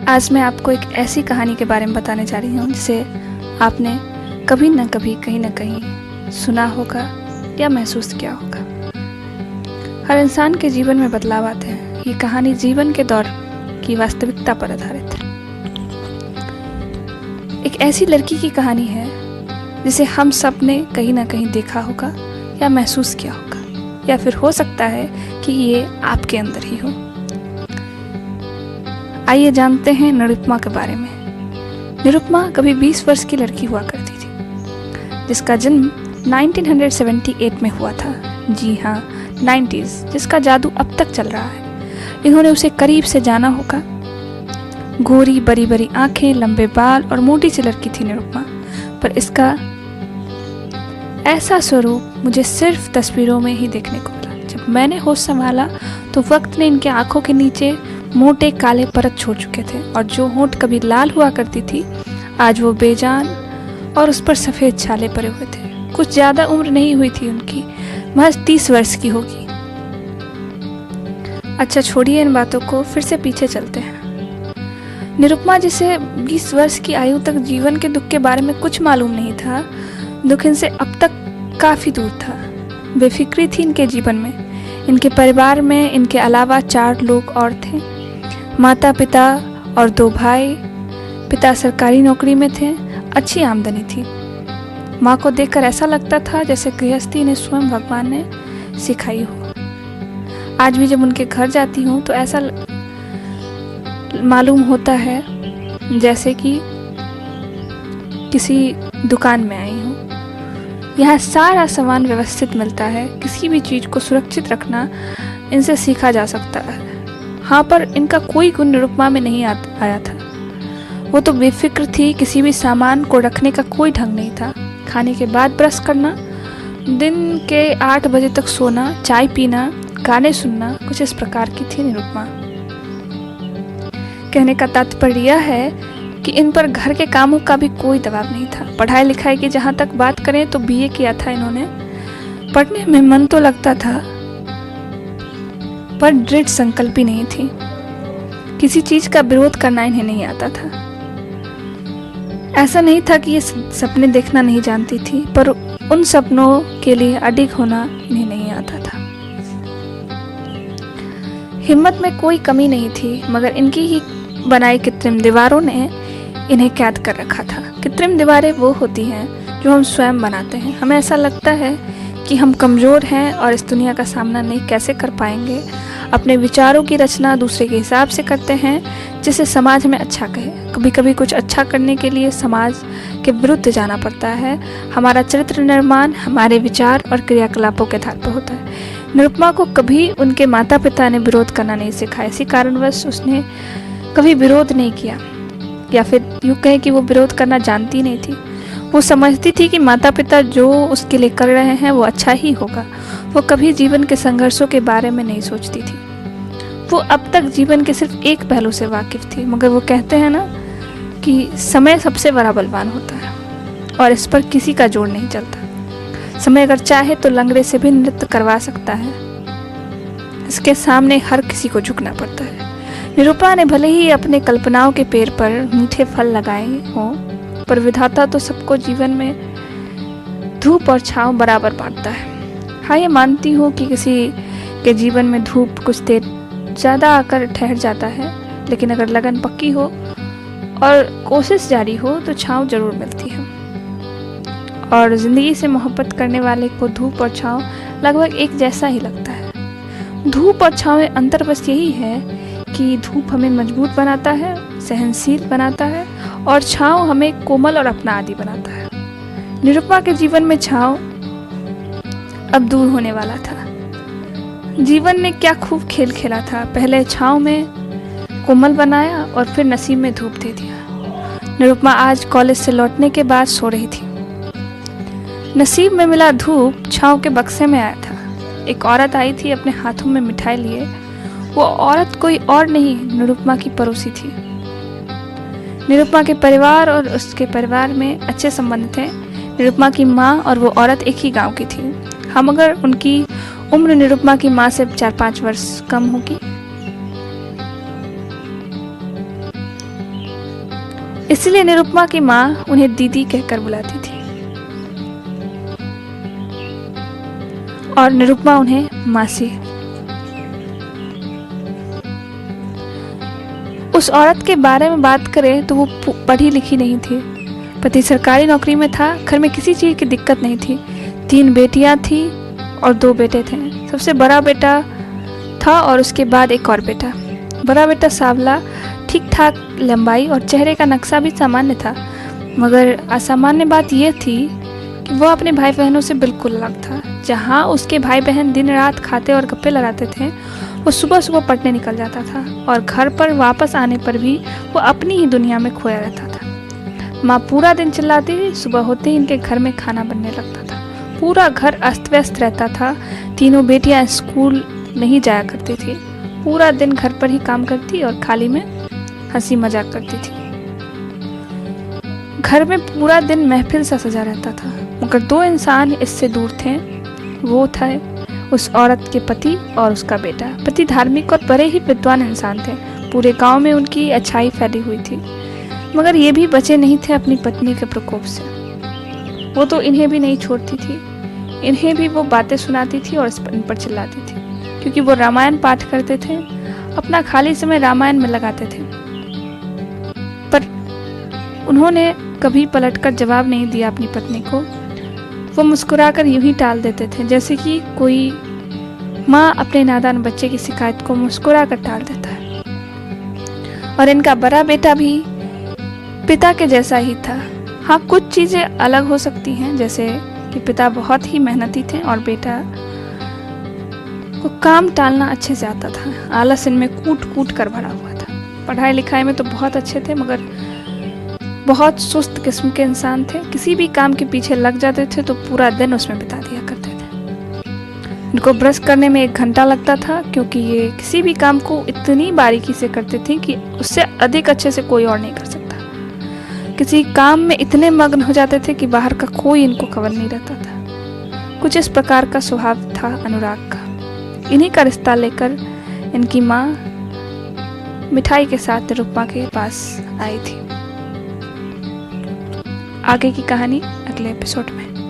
आज मैं आपको एक ऐसी कहानी के बारे में बताने जा रही हूँ जिसे आपने कभी न कभी कहीं न कहीं सुना होगा या महसूस किया होगा। हर इंसान के जीवन में बदलाव आते हैं। ये कहानी जीवन के दौर की वास्तविकता पर आधारित है। एक ऐसी लड़की की कहानी है जिसे हम सब ने कहीं ना कहीं देखा होगा या महसूस किया होगा, या फिर हो सकता है कि ये आपके अंदर ही हो। आइए जानते हैं निरुपमा के बारे में। निरुपमा कभी 20 वर्ष की लड़की हुआ करती थी, जिसका जन्म 1978 में हुआ था। जी हाँ, 90s, जिसका जादू अब तक चल रहा है। इन्होंने उसे करीब से जाना होगा। गोरी बड़ी बड़ी आंखें, लंबे बाल और मोटी सी लड़की थी निरुपमा, पर इसका ऐसा स्वरूप मुझे सिर्फ तस्वीरों में ही देखने को मिला। जब मैंने होश संभाला तो वक्त ने इनके आंखों के नीचे मोटे काले परत छोड़ चुके थे, और जो होंठ कभी लाल हुआ करती थी आज वो बेजान और उस पर सफ़ेद छाले पड़े हुए थे। कुछ ज़्यादा उम्र नहीं हुई थी उनकी, महज 30 वर्ष की होगी। अच्छा, छोड़िए इन बातों को, फिर से पीछे चलते हैं। निरुपमा, जिसे 20 वर्ष की आयु तक जीवन के दुख के बारे में कुछ मालूम नहीं था, दुख इनसे अब तक काफ़ी दूर था। बेफिक्री थी इनके जीवन में। इनके परिवार में इनके अलावा 4 लोग और थे, माता पिता और 2 भाई। पिता सरकारी नौकरी में थे, अच्छी आमदनी थी। माँ को देखकर ऐसा लगता था जैसे गृहस्थी इन्हें स्वयं भगवान ने सिखाई हो। आज भी जब उनके घर जाती हूँ तो ऐसा मालूम होता है जैसे कि किसी दुकान में आई हूँ। यहाँ सारा सामान व्यवस्थित मिलता है। किसी भी चीज़ को सुरक्षित रखना इनसे सीखा जा सकता है। हाँ, पर इनका कोई गुण निरुपमा में नहीं आया था। वो तो बेफिक्र थी। किसी भी सामान को रखने का कोई ढंग नहीं था। खाने के बाद ब्रश करना, दिन के 8 बजे तक सोना, चाय पीना, गाने सुनना, कुछ इस प्रकार की थी निरुपमा। कहने का तात्पर्य यह है कि इन पर घर के कामों का भी कोई दबाव नहीं था। पढ़ाई लिखाई की जहाँ तक बात करें तो BA किया था इन्होंने। पढ़ने में मन तो लगता था, पर दृढ़ संकल्प ही नहीं थी। किसी चीज का विरोध करना इन्हें नहीं आता था। ऐसा नहीं था कि ये सपने देखना नहीं जानती थी, पर उन सपनों के लिए अडिग होना इन्हें नहीं आता था। हिम्मत में कोई कमी नहीं थी, मगर इनकी ही बनाई कृत्रिम दीवारों ने इन्हें कैद कर रखा था। कृत्रिम दीवारें वो होती हैं जो हम स्वयं बनाते हैं। हमें ऐसा लगता है कि हम कमज़ोर हैं और इस दुनिया का सामना नहीं कैसे कर पाएंगे। अपने विचारों की रचना दूसरे के हिसाब से करते हैं, जिसे समाज हमें अच्छा कहे। कभी कभी कुछ अच्छा करने के लिए समाज के विरुद्ध जाना पड़ता है। हमारा चरित्र निर्माण हमारे विचार और क्रियाकलापों के आधार पर होता है। निरुपमा को कभी उनके माता पिता ने विरोध करना नहीं सिखाया। इसी कारणवश उसने कभी विरोध नहीं किया, या फिर यूँ कहें कि वो विरोध करना जानती नहीं थी। वो समझती थी कि माता पिता जो उसके लिए कर रहे हैं वो अच्छा ही होगा। वो कभी जीवन के संघर्षों के बारे में नहीं सोचती थी। वो अब तक जीवन के सिर्फ एक पहलू से वाकिफ थी, मगर वो कहते हैं ना कि समय सबसे बड़ा बलवान होता है और इस पर किसी का जोर नहीं चलता। समय अगर चाहे तो लंगड़े से भी नृत्य करवा सकता है। इसके सामने हर किसी को झुकना पड़ता है। निरुपमा ने भले ही अपने कल्पनाओं के पेड़ पर मीठे फल लगाए हों, पर विधाता तो सबको जीवन में धूप और छांव बराबर बांटता है। हाँ, ये मानती हूँ कि किसी के जीवन में धूप कुछ देर ज़्यादा आकर ठहर जाता है, लेकिन अगर लगन पक्की हो और कोशिश जारी हो तो छांव जरूर मिलती है। और ज़िंदगी से मोहब्बत करने वाले को धूप और छांव लगभग एक जैसा ही लगता है। धूप और छांव में अंतर बस यही है कि धूप हमें मजबूत बनाता है, सहनशील बनाता है, और छांव हमें कोमल और अपना आदि बनाता है। निरुपमा के जीवन में छांव अब दूर होने वाला था। जीवन ने क्या खूब खेल खेला था। पहले छांव में कोमल बनाया और फिर नसीब में धूप दे दिया। निरुपमा आज कॉलेज से लौटने के बाद सो रही थी। नसीब में मिला धूप छांव के बक्से में आया था। एक औरत आई थी अपने हाथों में मिठाई लिए। वो औरत कोई और नहीं, निरुपमा की पड़ोसी थी। निरुपमा के परिवार और उसके परिवार में अच्छे संबंध थे। निरुपमा की माँ और वो औरत एक ही गांव की थी। हम अगर उनकी उम्र निरुपमा की माँ से 4-5 वर्ष कम होगी। इसलिए निरुपमा की माँ उन्हें दीदी कहकर बुलाती थी और निरुपमा उन्हें मासी। उस औरत के बारे में बात करें तो वो पढ़ी लिखी नहीं थी। पति सरकारी नौकरी में था, घर में किसी चीज़ की दिक्कत नहीं थी। 3 बेटियां थी और 2 बेटे थे। सबसे बड़ा बेटा था और उसके बाद एक और बेटा। बड़ा बेटा सांवला, ठीक ठाक लंबाई और चेहरे का नक्शा भी सामान्य था, मगर असामान्य बात यह थी कि वह अपने भाई बहनों से बिल्कुल अलग था। जहाँ उसके भाई बहन दिन रात खाते और गप्पे लड़ाते थे, वो सुबह सुबह पढ़ने निकल जाता था और घर पर वापस आने पर भी वो अपनी ही दुनिया में खोया रहता था। माँ पूरा दिन चिल्लाती, सुबह होते ही इनके घर में खाना बनने लगता था। पूरा घर अस्त व्यस्त रहता था। तीनों बेटियां स्कूल नहीं जाया करती थी। पूरा दिन घर पर ही काम करती और खाली में हंसी मजाक करती थी। घर में पूरा दिन महफिल सा सजा रहता था, मगर 2 इंसान इससे दूर थे। वो थे उस औरत के पति और उसका बेटा। पति धार्मिक और बड़े ही विद्वान इंसान थे। पूरे गांव में उनकी अच्छाई फैली हुई थी, मगर ये भी बचे नहीं थे अपनी पत्नी के प्रकोप से। वो तो इन्हें भी नहीं छोड़ती थी। इन्हें भी वो बातें सुनाती थी और इन पर चिल्लाती थी, क्योंकि वो रामायण पाठ करते थे। अपना खाली समय रामायण में लगाते थे, पर उन्होंने कभी पलटकर जवाब नहीं दिया अपनी पत्नी को। वो मुस्कुराकर यूं ही टाल देते थे, जैसे कि कोई माँ अपने नादान बच्चे की शिकायत को मुस्कुराकर टाल देता है। और इनका बड़ा बेटा भी पिता के जैसा ही था। हाँ, कुछ चीज़ें अलग हो सकती हैं, जैसे कि पिता बहुत ही मेहनती थे और बेटा को काम टालना अच्छे से आता था। आलस इनमें कूट कूट कर भरा हुआ था। पढ़ाई लिखाई में तो बहुत अच्छे थे, मगर बहुत सुस्त किस्म के इंसान थे। किसी भी काम के पीछे लग जाते थे तो पूरा दिन उसमें बिता दिया करते थे। इनको ब्रश करने में 1 घंटा लगता था, क्योंकि ये किसी भी काम को इतनी बारीकी से करते थे कि उससे अधिक अच्छे से कोई और नहीं कर सकता। किसी काम में इतने मग्न हो जाते थे कि बाहर का कोई इनको खबर नहीं रहता था। कुछ इस प्रकार का स्वभाव था अनुराग का। इन्हीं का रिश्ता लेकर इनकी माँ मिठाई के साथ निरुपमा के पास आई थी। आगे की कहानी अगले एपिसोड में।